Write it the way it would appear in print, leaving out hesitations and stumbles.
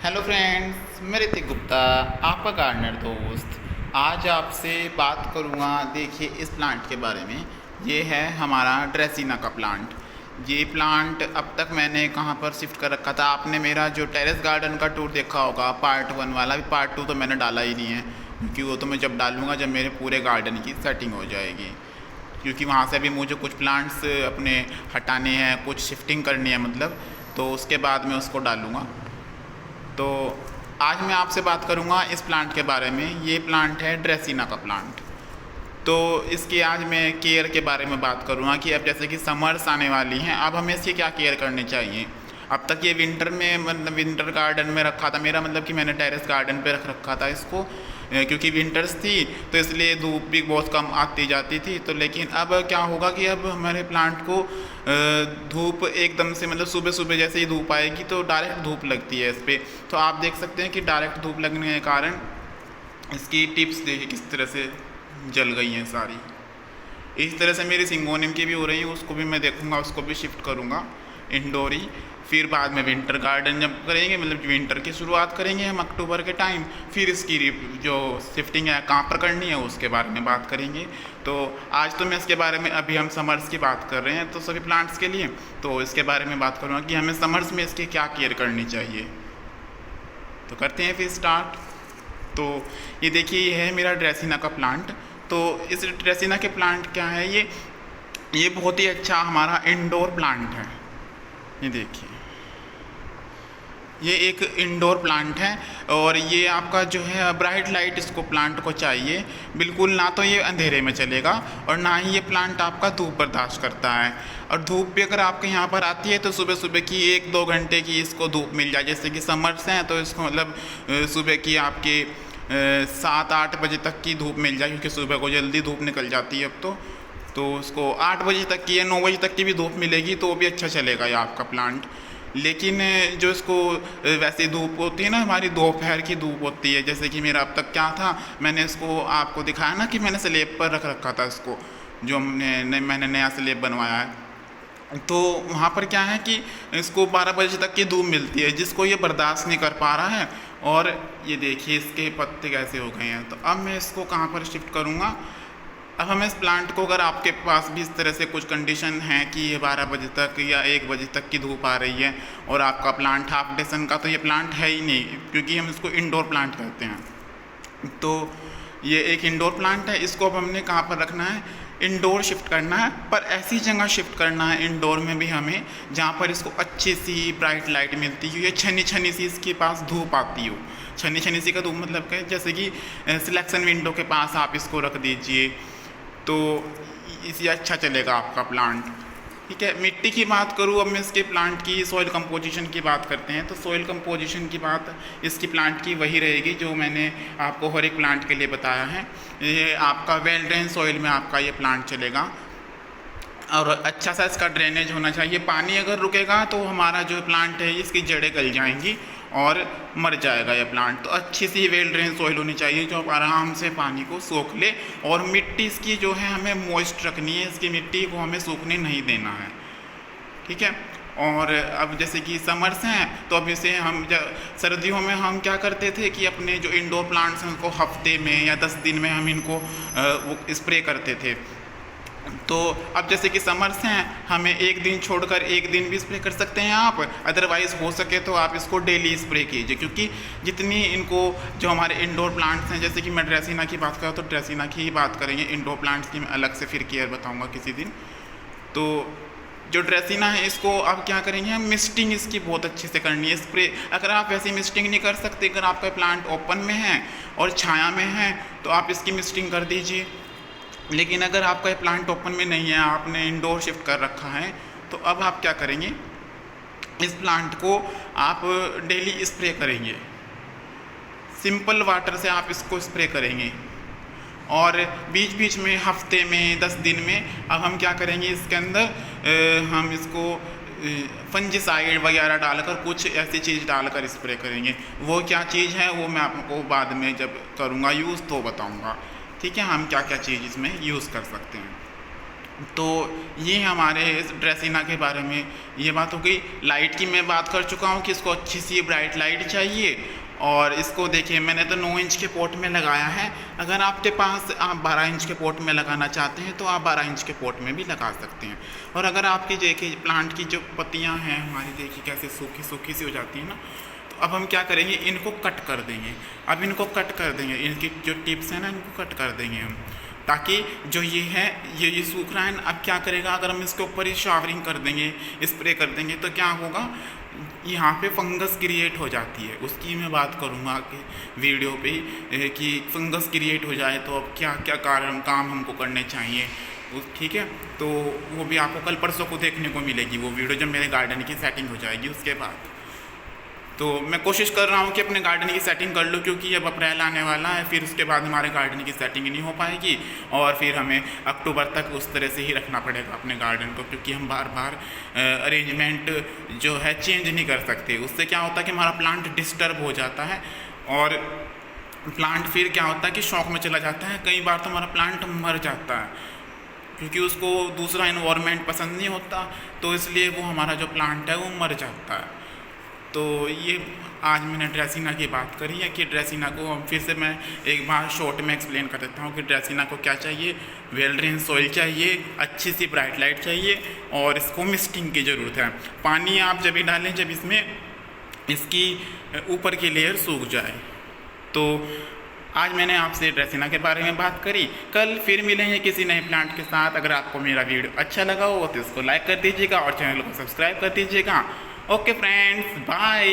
Hello friends, मैं ऋतिक गुप्ता, आपका gardener दोस्त। आज आपसे बात करूँगा, देखिए, इस प्लांट के बारे में। ये है हमारा ड्रेसिना का प्लांट। ये प्लांट अब तक मैंने कहाँ पर शिफ्ट कर रखा था। आपने मेरा जो टेरेस गार्डन का टूर देखा होगा, पार्ट 1 वाला। भी पार्ट 2 तो मैंने डाला ही नहीं है, क्योंकि वो तो मैं जब डालूँगा जब मेरे पूरे गार्डन की सेटिंग हो जाएगी। क्योंकि वहाँ से भी मुझे कुछ प्लांट्स अपने हटाने हैं, कुछ शिफ्टिंग करनी है मतलब, तो उसके बाद मैं उसको डालूँगा। तो आज मैं आपसे बात करूंगा इस प्लांट के बारे में। ये प्लांट है ड्रेसिना का प्लांट। तो इसकी आज मैं केयर के बारे में बात करूंगा कि अब जैसे कि समर्स आने वाली हैं, अब हमें इसकी क्या केयर करनी चाहिए। अब तक ये विंटर में, मतलब विंटर गार्डन में रखा था मेरा, मतलब कि मैंने टेरेस गार्डन पे रख रखा था इसको, क्योंकि विंटर्स थी तो इसलिए धूप भी बहुत कम आती जाती थी। तो लेकिन अब क्या होगा कि अब हमारे प्लांट को धूप एकदम से, मतलब सुबह सुबह जैसे ही धूप आएगी तो डायरेक्ट धूप लगती है इस पर। तो आप देख सकते हैं कि डायरेक्ट धूप लगने के कारण इसकी टिप्स देखिए किस तरह से जल गई हैं सारी। इस तरह से मेरी सिंगोनियम की भी हो रही है, उसको भी मैं देखूंगा, उसको भी शिफ्ट करूंगा इंडोर ही। फिर बाद में विंटर गार्डन जब करेंगे, मतलब विंटर की शुरुआत करेंगे हम अक्टूबर के टाइम, फिर इसकी जो शिफ्टिंग है कहाँ पर करनी है उसके बारे में बात करेंगे। तो आज तो मैं इसके बारे में, अभी हम समर्स की बात कर रहे हैं तो सभी प्लांट्स के लिए, तो इसके बारे में बात करूँगा कि हमें समर्स में इसकी क्या केयर करनी चाहिए। तो करते हैं फिर स्टार्ट। तो ये देखिए, ये है मेरा ड्रेसिना का प्लांट। तो इस ड्रेसिना के प्लांट क्या है, ये बहुत ही अच्छा हमारा इंडोर प्लांट है। ये देखिए, ये एक इंडोर प्लांट है और ये आपका जो है ब्राइट लाइट इसको प्लांट को चाहिए बिल्कुल। ना तो ये अंधेरे में चलेगा और ना ही ये प्लांट आपका धूप बर्दाश्त करता है। और धूप भी अगर आपके यहाँ पर आती है तो सुबह सुबह की 1-2 घंटे की इसको धूप मिल जाए। जैसे कि समर्स हैं तो इसको मतलब सुबह की आपके 7-8 बजे तक की धूप मिल जाए, क्योंकि सुबह को जल्दी धूप निकल जाती है अब तो उसको 8 बजे तक की या 9 बजे तक की भी धूप मिलेगी तो भी अच्छा चलेगा ये आपका प्लांट। लेकिन जो इसको वैसे धूप होती है ना, हमारी दोपहर की धूप होती है, जैसे कि मेरा अब तक क्या था, मैंने इसको आपको दिखाया ना कि मैंने स्लेब पर रख रखा था इसको, जो मैंने नया स्लेब बनवाया है। तो वहाँ पर क्या है कि इसको 12 बजे तक की धूप मिलती है, जिसको ये बर्दाश्त नहीं कर पा रहा है। और ये देखिए इसके पत्ते कैसे हो गए हैं। तो अब मैं इसको कहाँ पर शिफ्ट करूँगा। अब हमें इस प्लांट को, अगर आपके पास भी इस तरह से कुछ कंडीशन है कि ये 12 बजे तक या 1 बजे तक की धूप आ रही है और आपका प्लांट हाफ डे सन का, तो ये प्लांट है ही नहीं, क्योंकि हम इसको इंडोर प्लांट कहते हैं। तो ये एक इंडोर प्लांट है। इसको अब हमने कहाँ पर रखना है, इंडोर शिफ्ट करना है। पर ऐसी जगह शिफ्ट करना है इंडोर में भी हमें जहाँ पर इसको अच्छी सी ब्राइट लाइट मिलती हो, या छनी छनी सी इसके पास धूप आती हो। छनी छनी सी का धूप मतलब क्या है, जैसे कि सिलेक्शन विंडो के पास आप इसको रख दीजिए तो इसी अच्छा चलेगा आपका प्लांट। ठीक है, मिट्टी की बात करूँ अब मैं इसके प्लांट की, सॉइल कंपोजिशन की बात करते हैं। तो सॉइल कंपोजिशन की बात इसकी प्लांट की वही रहेगी जो मैंने आपको हर एक प्लांट के लिए बताया है। ये आपका वेल ड्रेन सॉइल में आपका ये प्लांट चलेगा और अच्छा सा इसका ड्रेनेज होना चाहिए। पानी अगर रुकेगा तो हमारा जो प्लांट है इसकी जड़ें गल जाएंगी और मर जाएगा ये प्लांट। तो अच्छी सी वेल ड्रेन सॉइल होनी चाहिए जो आराम से पानी को सोख ले। और मिट्टी इसकी जो है हमें मॉइस्ट रखनी है, इसकी मिट्टी को हमें सूखने नहीं देना है। ठीक है। और अब जैसे कि समर्स हैं तो अब इसे हम सर्दियों में हम क्या करते थे कि अपने जो इंडोर प्लांट्स हैं उनको हफ्ते में या 10 दिन में हम इनको वो स्प्रे करते थे। तो अब जैसे कि समर्स हैं, हमें एक दिन छोड़कर एक दिन भी स्प्रे कर सकते हैं आप। अदरवाइज़ हो सके तो आप इसको डेली स्प्रे कीजिए, क्योंकि जितनी इनको जो हमारे इंडोर प्लांट्स हैं, जैसे कि मैं ड्रेसिना की बात करूँ तो ड्रेसिना की ही बात करेंगे, इंडोर प्लांट्स की मैं अलग से फिर केयर बताऊँगा किसी दिन। तो जो ड्रेसिना है इसको अब क्या करेंगे हम, मिस्टिंग इसकी बहुत अच्छे से करनी है। स्प्रे अगर आप वैसे मिस्टिंग नहीं कर सकते, अगर आपका प्लांट ओपन में है और छाया में है तो आप इसकी मिस्टिंग कर दीजिए। लेकिन अगर आपका ये प्लांट ओपन में नहीं है, आपने इंडोर शिफ्ट कर रखा है, तो अब आप क्या करेंगे, इस प्लांट को आप डेली स्प्रे करेंगे। सिंपल वाटर से आप इसको स्प्रे करेंगे और बीच बीच में हफ्ते में 10 दिन में अब हम क्या करेंगे, इसके अंदर हम इसको फंजिसाइड वगैरह डालकर, कुछ ऐसी चीज़ डालकर स्प्रे करेंगे। वो क्या चीज़ है वो मैं आपको बाद में जब करूँगा यूज़ तो बताऊँगा। ठीक है, हम क्या क्या चीज़ इसमें यूज़ कर सकते हैं। तो ये हमारे इस ड्रेसिना के बारे में ये बात हो गई। लाइट की मैं बात कर चुका हूँ कि इसको अच्छी सी ब्राइट लाइट चाहिए। और इसको देखिए मैंने तो 9 इंच के पोर्ट में लगाया है। अगर आपके पास आप 12 इंच के पोर्ट में लगाना चाहते हैं तो आप 12 इंच के पोर्ट में भी लगा सकते हैं। और अगर आपकी देखिए प्लांट की जो पत्तियाँ हैं हमारी, देखिए कैसे सूखी सूखी सी हो जाती है ना, तो अब हम क्या करेंगे, इनको कट कर देंगे। अब इनको कट कर देंगे, इनकी जो टिप्स हैं ना इनको कट कर देंगे हम, ताकि जो ये है ये सूख रहा है। अब क्या करेगा, अगर हम इसके ऊपर ही शावरिंग कर देंगे, स्प्रे कर देंगे, तो क्या होगा, यहाँ पे फंगस क्रिएट हो जाती है। उसकी मैं बात करूँगा कि वीडियो पे कि फंगस क्रिएट हो जाए तो अब क्या क्या काम हमको करने चाहिए, ठीक है। तो वो भी आपको कल परसों को देखने को मिलेगी वो वीडियो, जब मेरे गार्डन की सेटिंग हो जाएगी उसके बाद। तो मैं कोशिश कर रहा हूँ कि अपने गार्डन की सेटिंग कर लूँ, क्योंकि अब अप्रैल आने वाला है, फिर उसके बाद हमारे गार्डन की सेटिंग नहीं हो पाएगी और फिर हमें अक्टूबर तक उस तरह से ही रखना पड़ेगा अपने गार्डन को, क्योंकि हम बार बार अरेंजमेंट जो है चेंज नहीं कर सकते। उससे क्या होता है कि हमारा प्लांट डिस्टर्ब हो जाता है और प्लांट फिर क्या होता है कि शौक में चला जाता है। कई बार तो हमारा प्लांट मर जाता है क्योंकि उसको दूसरा इन्वायरमेंट पसंद नहीं होता, तो इसलिए वो हमारा जो प्लांट है वो मर जाता है। तो ये आज मैंने ड्रेसिना की बात करी है कि ड्रेसिना को हम फिर से मैं एक बार शॉर्ट में एक्सप्लेन कर देता हूँ कि ड्रेसिना को क्या चाहिए। वेल ड्रेन सॉइल चाहिए, अच्छी सी ब्राइट लाइट चाहिए और इसको मिस्टिंग की ज़रूरत है। पानी आप जब भी डालें जब इसमें इसकी ऊपर की लेयर सूख जाए। तो आज मैंने आपसे ड्रेसिना के बारे में बात करी। कल फिर मिलेंगे किसी नए प्लांट के साथ। अगर आपको मेरा वीडियो अच्छा लगा हो तो इसको लाइक कर दीजिएगा और चैनल को सब्सक्राइब कर दीजिएगा। Okay friends, bye.